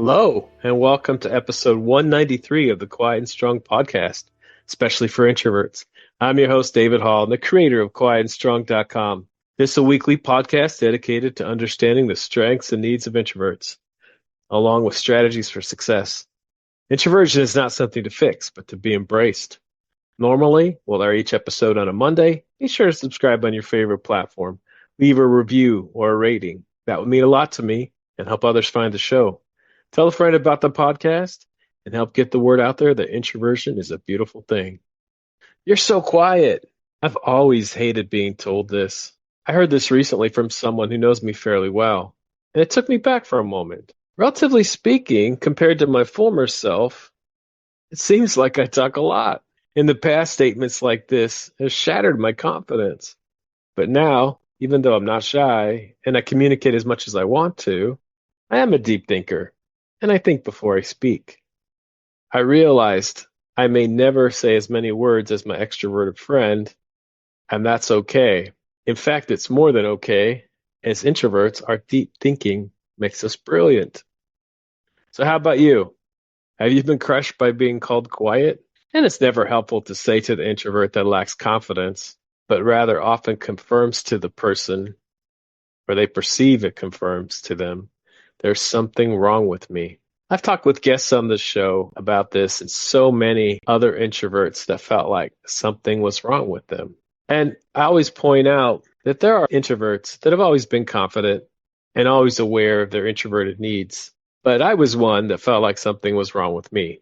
Hello, and welcome to episode 193 of the Quiet and Strong podcast, especially for introverts. I'm your host, David Hall, and the creator of quietandstrong.com. This is a weekly podcast dedicated to understanding the strengths and needs of introverts, along with strategies for success. Introversion is not something to fix, but to be embraced. Normally, we'll air each episode on a Monday. Be sure to subscribe on your favorite platform. Leave a review or a rating. That would mean a lot to me and help others find the show. Tell a friend about the podcast and help get the word out there that introversion is a beautiful thing. You're so quiet. I've always hated being told this. I heard this recently from someone who knows me fairly well, and it took me back for a moment. Relatively speaking, compared to my former self, it seems like I talk a lot. In the past, statements like this have shattered my confidence. But now, even though I'm not shy and I communicate as much as I want to, I am a deep thinker. And I think before I speak. I realized I may never say as many words as my extroverted friend, and that's okay. In fact, it's more than okay. As introverts, our deep thinking makes us brilliant. So how about you? Have you been crushed by being called quiet? And it's never helpful to say to the introvert that lacks confidence, but rather often confirms to the person, or they perceive it confirms to them, there's something wrong with me. I've talked with guests on the show about this and so many other introverts that felt like something was wrong with them. And I always point out that there are introverts that have always been confident and always aware of their introverted needs. But I was one that felt like something was wrong with me.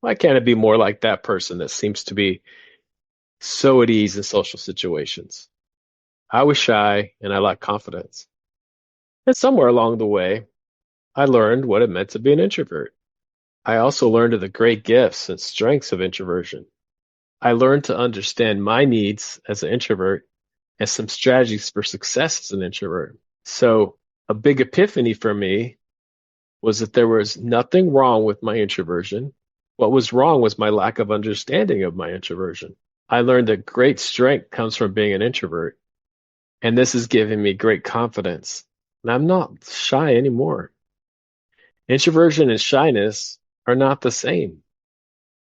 Why can't I be more like that person that seems to be so at ease in social situations? I was shy and I lacked confidence. And somewhere along the way, I learned what it meant to be an introvert. I also learned of the great gifts and strengths of introversion. I learned to understand my needs as an introvert and some strategies for success as an introvert. So a big epiphany for me was that there was nothing wrong with my introversion. What was wrong was my lack of understanding of my introversion. I learned that great strength comes from being an introvert, and this has given me great confidence. And I'm not shy anymore. Introversion and shyness are not the same.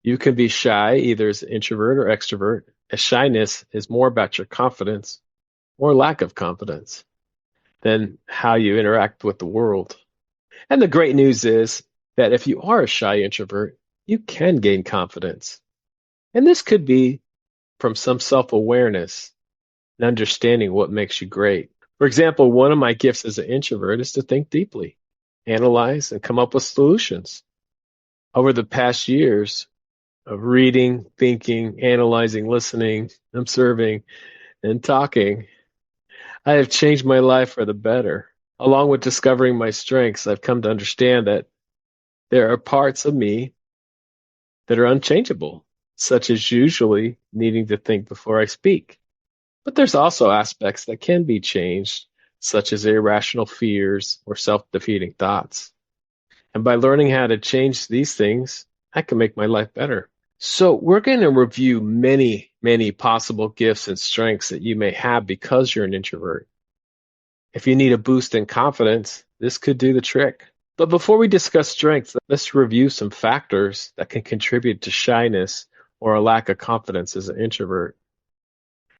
You can be shy either as an introvert or extrovert, as shyness is more about your confidence or lack of confidence than how you interact with the world. And the great news is that if you are a shy introvert, you can gain confidence. And this could be from some self-awareness and understanding what makes you great. For example, one of my gifts as an introvert is to think deeply, analyze, and come up with solutions. Over the past years of reading, thinking, analyzing, listening, observing, and talking, I have changed my life for the better. Along with discovering my strengths, I've come to understand that there are parts of me that are unchangeable, such as usually needing to think before I speak. But there's also aspects that can be changed, such as irrational fears or self-defeating thoughts. And by learning how to change these things, I can make my life better. So we're going to review many, many possible gifts and strengths that you may have because you're an introvert. If you need a boost in confidence, this could do the trick. But before we discuss strengths, let's review some factors that can contribute to shyness or a lack of confidence as an introvert,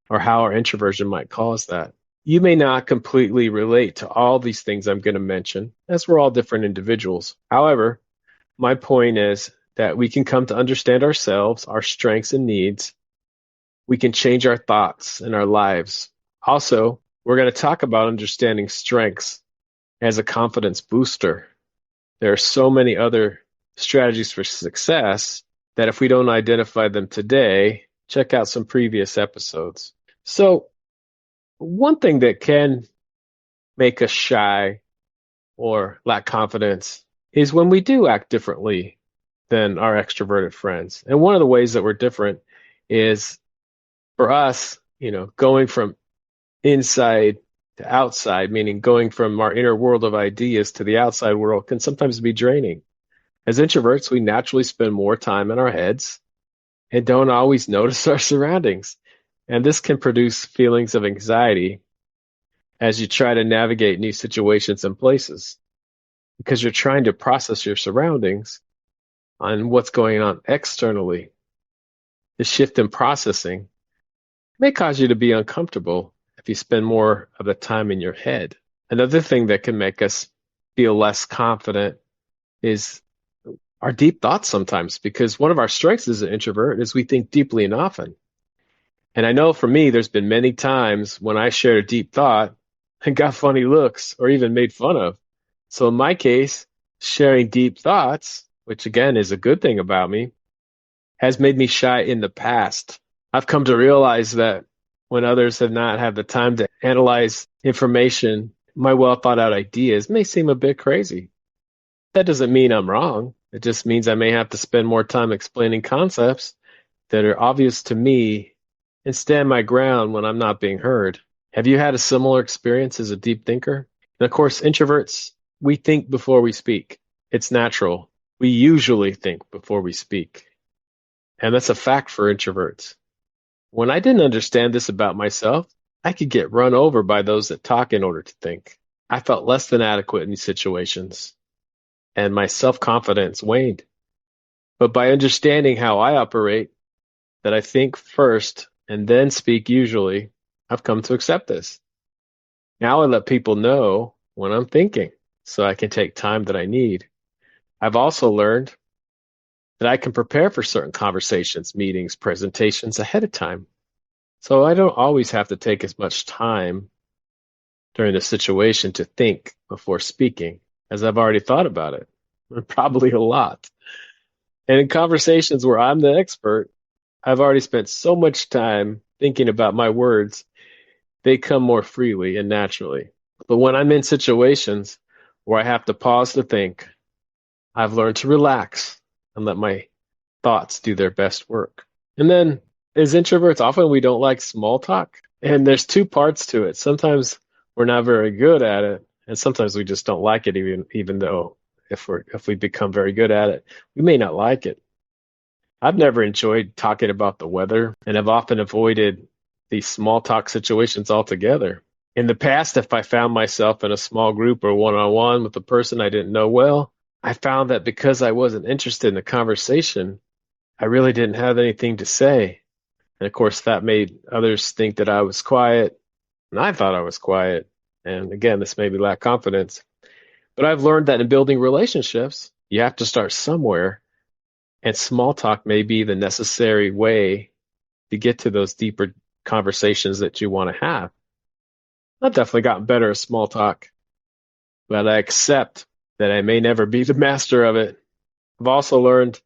or how our introversion might cause that. You may not completely relate to all these things I'm going to mention, as we're all different individuals. However, my point is that we can come to understand ourselves, our strengths and needs. We can change our thoughts and our lives. Also, we're going to talk about understanding strengths as a confidence booster. There are so many other strategies for success that if we don't identify them today, check out some previous episodes. So, one thing that can make us shy or lack confidence is when we do act differently than our extroverted friends. And one of the ways that we're different is for us, going from inside to outside, meaning going from our inner world of ideas to the outside world can sometimes be draining. As introverts, we naturally spend more time in our heads and don't always notice our surroundings. And this can produce feelings of anxiety as you try to navigate new situations and places. because you're trying to process your surroundings on what's going on externally. The shift in processing may cause you to be uncomfortable if you spend more of the time in your head. Another thing that can make us feel less confident is our deep thoughts sometimes, because one of our strengths as an introvert is we think deeply and often. And I know for me, there's been many times when I shared a deep thought and got funny looks or even made fun of. So in my case, sharing deep thoughts, which again is a good thing about me, has made me shy in the past. I've come to realize that when others have not had the time to analyze information, my well thought out ideas may seem a bit crazy. That doesn't mean I'm wrong. It just means I may have to spend more time explaining concepts that are obvious to me and stand my ground when I'm not being heard. Have you had a similar experience as a deep thinker? And of course, introverts, we think before we speak. It's natural. We usually think before we speak. And that's a fact for introverts. When I didn't understand this about myself, I could get run over by those that talk in order to think. I felt less than adequate in these situations, and my self-confidence waned. But by understanding how I operate, that I think first and then speak usually, I've come to accept this. Now I let people know when I'm thinking so I can take time that I need. I've also learned that I can prepare for certain conversations, meetings, presentations ahead of time. So I don't always have to take as much time during the situation to think before speaking, as I've already thought about it, probably a lot. And in conversations where I'm the expert, I've already spent so much time thinking about my words, they come more freely and naturally. But when I'm in situations where I have to pause to think, I've learned to relax and let my thoughts do their best work. And then, as introverts, often we don't like small talk. And there's two parts to it. Sometimes we're not very good at it, and sometimes we just don't like it, even though if we become very good at it, we may not like it. I've never enjoyed talking about the weather and have often avoided these small talk situations altogether. In the past, if I found myself in a small group or one-on-one with a person I didn't know well, I found that because I wasn't interested in the conversation, I really didn't have anything to say. And of course, that made others think that I was quiet, and I thought I was quiet. And again, this made me lack confidence. But I've learned that in building relationships, you have to start somewhere, and small talk may be the necessary way to get to those deeper conversations that you want to have. I've definitely gotten better at small talk, but I accept that I may never be the master of it. I've also learned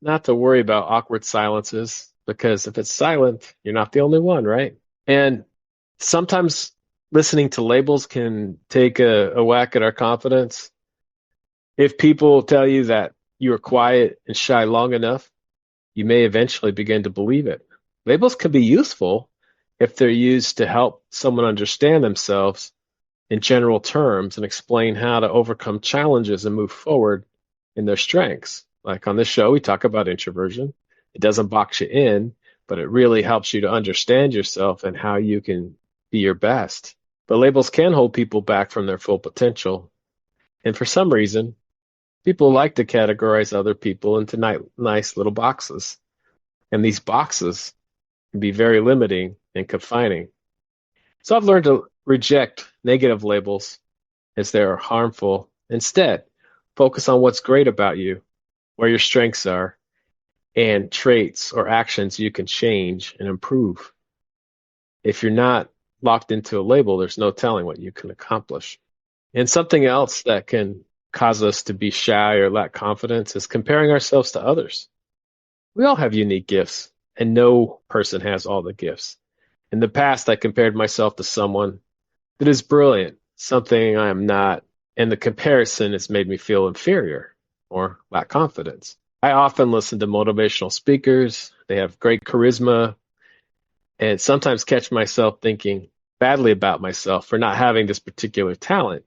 not to worry about awkward silences, because if it's silent, you're not the only one, right? And sometimes listening to labels can take a whack at our confidence. If people tell you that you are quiet and shy long enough, you may eventually begin to believe it. Labels can be useful if they're used to help someone understand themselves in general terms and explain how to overcome challenges and move forward in their strengths. Like on this show, we talk about introversion. It doesn't box you in, but it really helps you to understand yourself and how you can be your best. But labels can hold people back from their full potential. And for some reason, people like to categorize other people into nice little boxes. And these boxes can be very limiting and confining. So I've learned to reject negative labels as they are harmful. Instead, focus on what's great about you, where your strengths are, and traits or actions you can change and improve. If you're not locked into a label, there's no telling what you can accomplish. And something else that can cause us to be shy or lack confidence is comparing ourselves to others. We all have unique gifts, and no person has all the gifts. In the past, I compared myself to someone that is brilliant, something I am not, and the comparison has made me feel inferior or lack confidence. I often listen to motivational speakers. They have great charisma, and sometimes catch myself thinking badly about myself for not having this particular talent.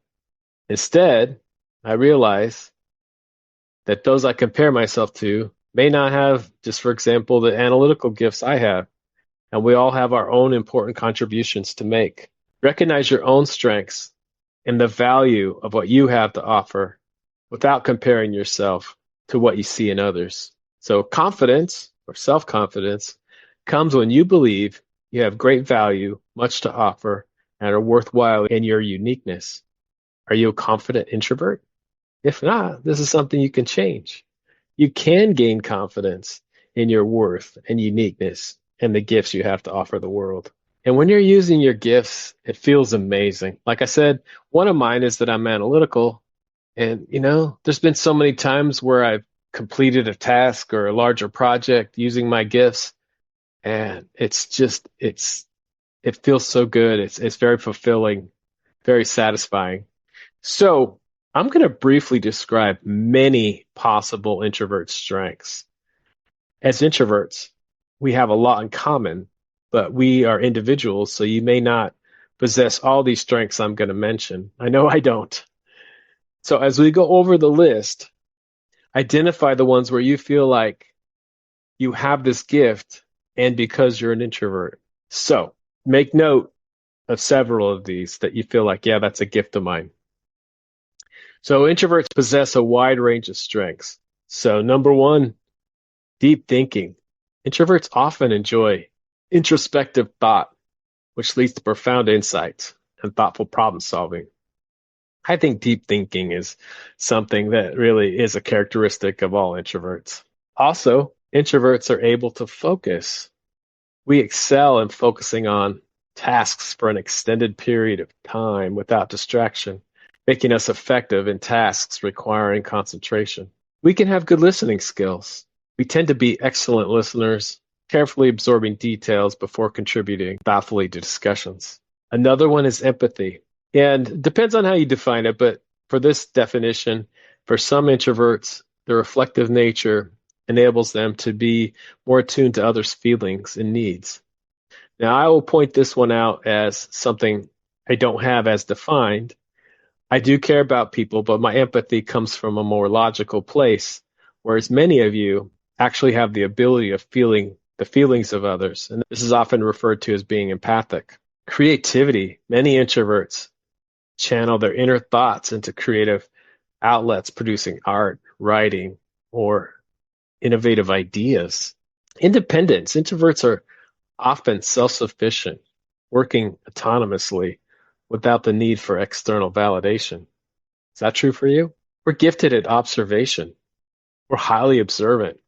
Instead, I realize that those I compare myself to may not have, just for example, the analytical gifts I have. And we all have our own important contributions to make. Recognize your own strengths and the value of what you have to offer, without comparing yourself to what you see in others. So confidence or self-confidence comes when you believe you have great value, much to offer, and are worthwhile in your uniqueness. Are you a confident introvert? If not, this is something you can change. You can gain confidence in your worth and uniqueness and the gifts you have to offer the world. And when you're using your gifts, it feels amazing. Like I said, one of mine is that I'm analytical. And, there's been so many times where I've completed a task or a larger project using my gifts. And it feels so good. It's very fulfilling, very satisfying. So I'm going to briefly describe many possible introvert strengths. As introverts, we have a lot in common, but we are individuals, so you may not possess all these strengths I'm going to mention. I know I don't. So as we go over the list, identify the ones where you feel like you have this gift and because you're an introvert. So make note of several of these that you feel like, yeah, that's a gift of mine. So introverts possess a wide range of strengths. So number one, deep thinking. Introverts often enjoy introspective thought, which leads to profound insights and thoughtful problem solving. I think deep thinking is something that really is a characteristic of all introverts. Also, introverts are able to focus. We excel in focusing on tasks for an extended period of time without distraction, making us effective in tasks requiring concentration. We can have good listening skills. We tend to be excellent listeners, carefully absorbing details before contributing thoughtfully to discussions. Another one is empathy. And it depends on how you define it, but for this definition, for some introverts, the reflective nature enables them to be more attuned to others' feelings and needs. Now, I will point this one out as something I don't have as defined. I do care about people, but my empathy comes from a more logical place, whereas many of you actually have the ability of feeling the feelings of others. And this is often referred to as being empathic. Creativity. Many introverts channel their inner thoughts into creative outlets, producing art, writing, or innovative ideas. Independence. Introverts are often self-sufficient, working autonomously without the need for external validation. Is that true for you? We're gifted at observation. We're highly observant,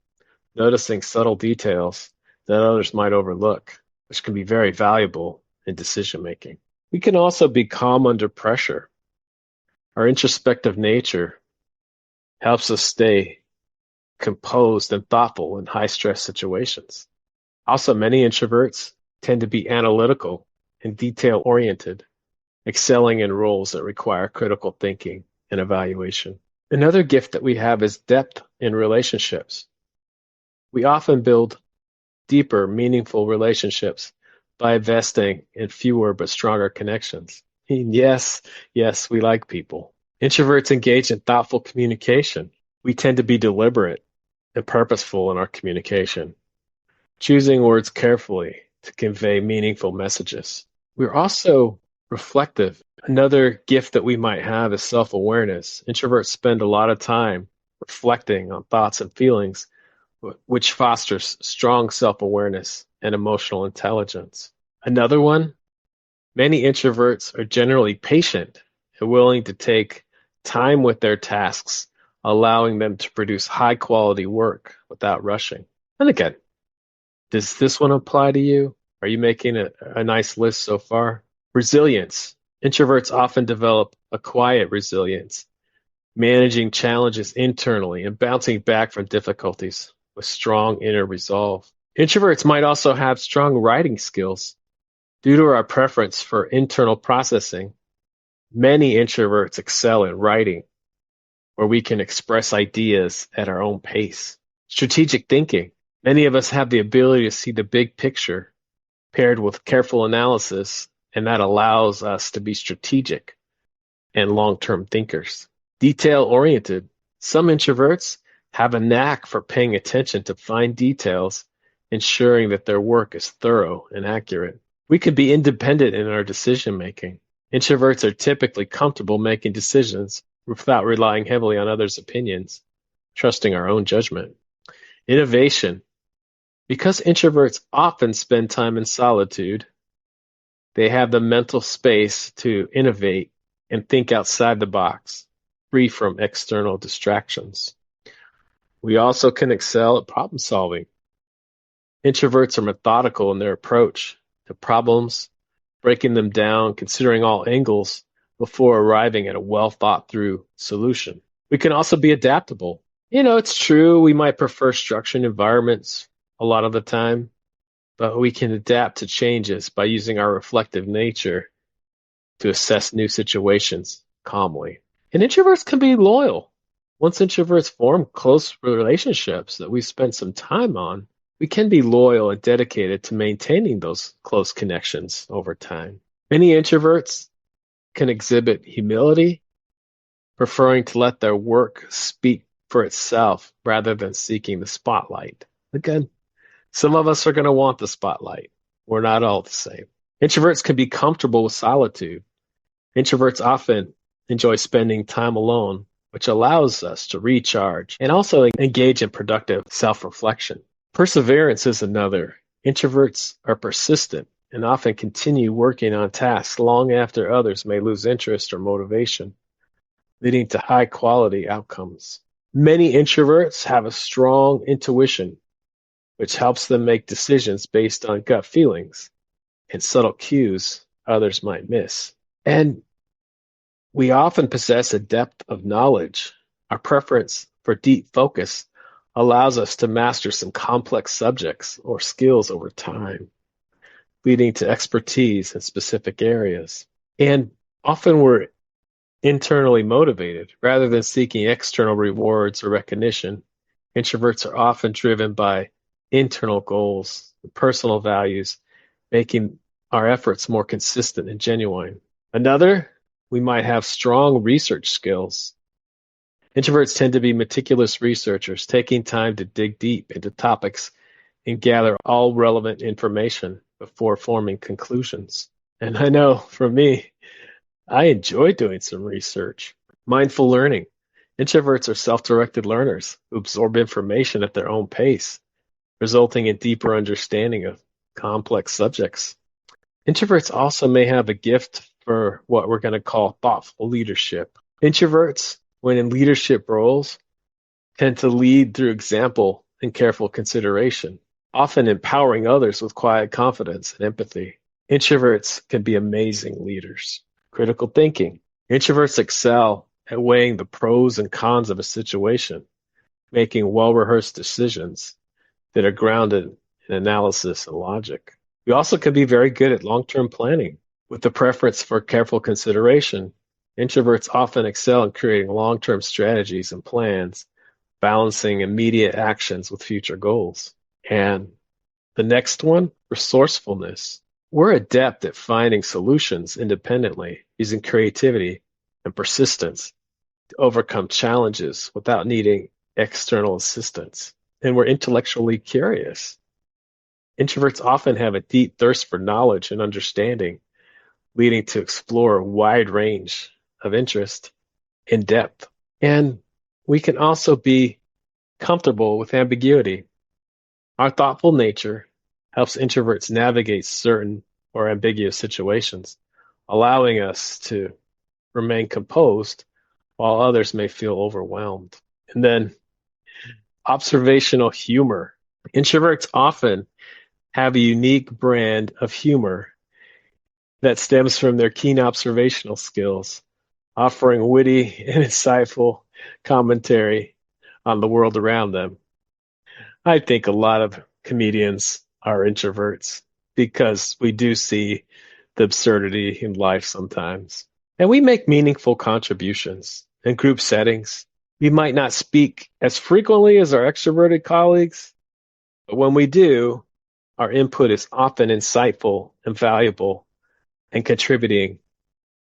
noticing subtle details that others might overlook, which can be very valuable in decision making. We can also be calm under pressure. Our introspective nature helps us stay composed and thoughtful in high stress situations. Also, many introverts tend to be analytical and detail oriented, excelling in roles that require critical thinking and evaluation. Another gift that we have is depth in relationships. We often build deeper, meaningful relationships by investing in fewer but stronger connections. Yes, we like people. Introverts engage in thoughtful communication. We tend to be deliberate and purposeful in our communication, choosing words carefully to convey meaningful messages. We're also reflective. Another gift that we might have is self-awareness. Introverts spend a lot of time reflecting on thoughts and feelings, which fosters strong self-awareness and emotional intelligence. Another one, many introverts are generally patient and willing to take time with their tasks, allowing them to produce high-quality work without rushing. And again, does this one apply to you? Are you making a nice list so far? Resilience. Introverts often develop a quiet resilience, managing challenges internally and bouncing back from difficulties with strong inner resolve. Introverts might also have strong writing skills. Due to our preference for internal processing, many introverts excel in writing, where we can express ideas at our own pace. Strategic thinking. Many of us have the ability to see the big picture paired with careful analysis, and that allows us to be strategic and long-term thinkers. Detail-oriented. Some introverts have a knack for paying attention to fine details, ensuring that their work is thorough and accurate. We can be independent in our decision-making. Introverts are typically comfortable making decisions without relying heavily on others' opinions, trusting our own judgment. Innovation. Because introverts often spend time in solitude, they have the mental space to innovate and think outside the box, free from external distractions. We also can excel at problem solving. Introverts are methodical in their approach to problems, breaking them down, considering all angles before arriving at a well thought through solution. We can also be adaptable. It's true we might prefer structured environments a lot of the time, but we can adapt to changes by using our reflective nature to assess new situations calmly. And introverts can be loyal. Once introverts form close relationships that we spend some time on, we can be loyal and dedicated to maintaining those close connections over time. Many introverts can exhibit humility, preferring to let their work speak for itself rather than seeking the spotlight. Again, some of us are going to want the spotlight. We're not all the same. Introverts can be comfortable with solitude. Introverts often enjoy spending time alone, which allows us to recharge and also engage in productive self-reflection. Perseverance is another. Introverts are persistent and often continue working on tasks long after others may lose interest or motivation, leading to high-quality outcomes. Many introverts have a strong intuition, which helps them make decisions based on gut feelings and subtle cues others might miss. And we often possess a depth of knowledge. Our preference for deep focus allows us to master some complex subjects or skills over time, leading to expertise in specific areas. And often we're internally motivated rather than seeking external rewards or recognition. Introverts are often driven by internal goals and personal values, making our efforts more consistent and genuine. Another, we might have strong research skills. Introverts tend to be meticulous researchers, taking time to dig deep into topics and gather all relevant information before forming conclusions. And I know for me, I enjoy doing some research. Mindful learning. Introverts are self-directed learners who absorb information at their own pace, resulting in deeper understanding of complex subjects. Introverts also may have a gift for what we're going to call thoughtful leadership. Introverts, when in leadership roles, tend to lead through example and careful consideration, often empowering others with quiet confidence and empathy. Introverts can be amazing leaders. Critical thinking. Introverts excel at weighing the pros and cons of a situation, making well-rehearsed decisions that are grounded in analysis and logic. We also can be very good at long-term planning. With the preference for careful consideration, introverts often excel in creating long-term strategies and plans, balancing immediate actions with future goals. And the next one, resourcefulness. We're adept at finding solutions independently, using creativity and persistence to overcome challenges without needing external assistance. And we're intellectually curious. Introverts often have a deep thirst for knowledge and understanding, leading to explore a wide range of interest in depth. And we can also be comfortable with ambiguity. Our thoughtful nature helps introverts navigate certain or ambiguous situations, allowing us to remain composed while others may feel overwhelmed. And then observational humor. Introverts often have a unique brand of humor that stems from their keen observational skills, offering witty and insightful commentary on the world around them. I think a lot of comedians are introverts because we do see the absurdity in life sometimes. And we make meaningful contributions in group settings. We might not speak as frequently as our extroverted colleagues, but when we do, our input is often insightful and valuable and contributing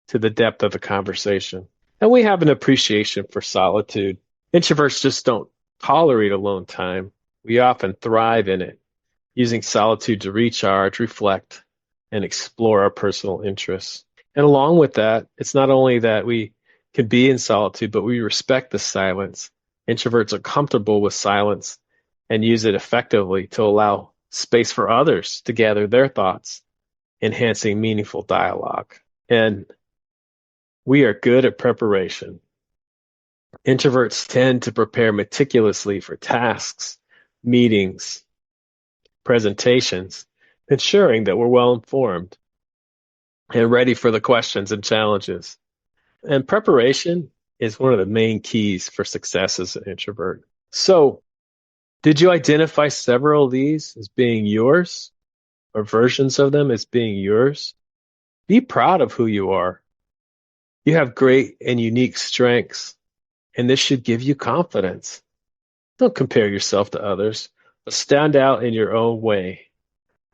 to the depth of the conversation. And we have an appreciation for solitude. Introverts just don't tolerate alone time. We often thrive in it, using solitude to recharge, reflect, and explore our personal interests. And along with that, it's not only that we can be in solitude, but we respect the silence. Introverts are comfortable with silence and use it effectively to allow space for others to gather their thoughts, enhancing meaningful dialogue. And we are good at preparation. Introverts tend to prepare meticulously for tasks, meetings, presentations, ensuring that we're well informed and ready for the questions and challenges. And preparation is one of the main keys for success as an introvert. So, did you identify several of these as being yours or versions of them as being yours? Be proud of who you are. You have great and unique strengths, and this should give you confidence. Don't compare yourself to others, but stand out in your own way.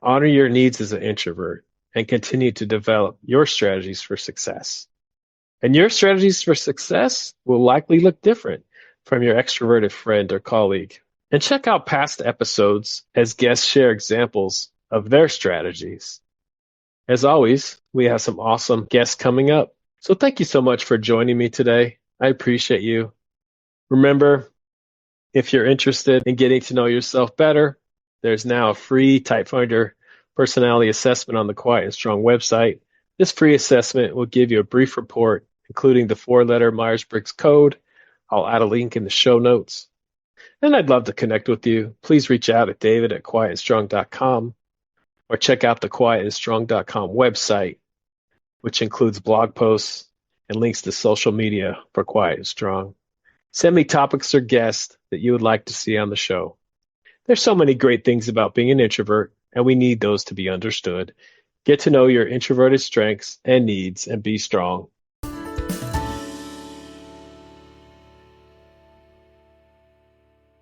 Honor your needs as an introvert and continue to develop your strategies for success. And your strategies for success will likely look different from your extroverted friend or colleague. And check out past episodes as guests share examples of their strategies. As always, we have some awesome guests coming up. So thank you so much for joining me today. I appreciate you. Remember, if you're interested in getting to know yourself better, there's now a free Typefinder personality assessment on the Quiet and Strong website. This free assessment will give you a brief report, including the 4-letter Myers-Briggs code. I'll add a link in the show notes. And I'd love to connect with you. Please reach out at david@quietandstrong.com or check out the quietandstrong.com website, which includes blog posts and links to social media for Quiet and Strong. Send me topics or guests that you would like to see on the show. There's so many great things about being an introvert, and we need those to be understood. Get to know your introverted strengths and needs and be strong.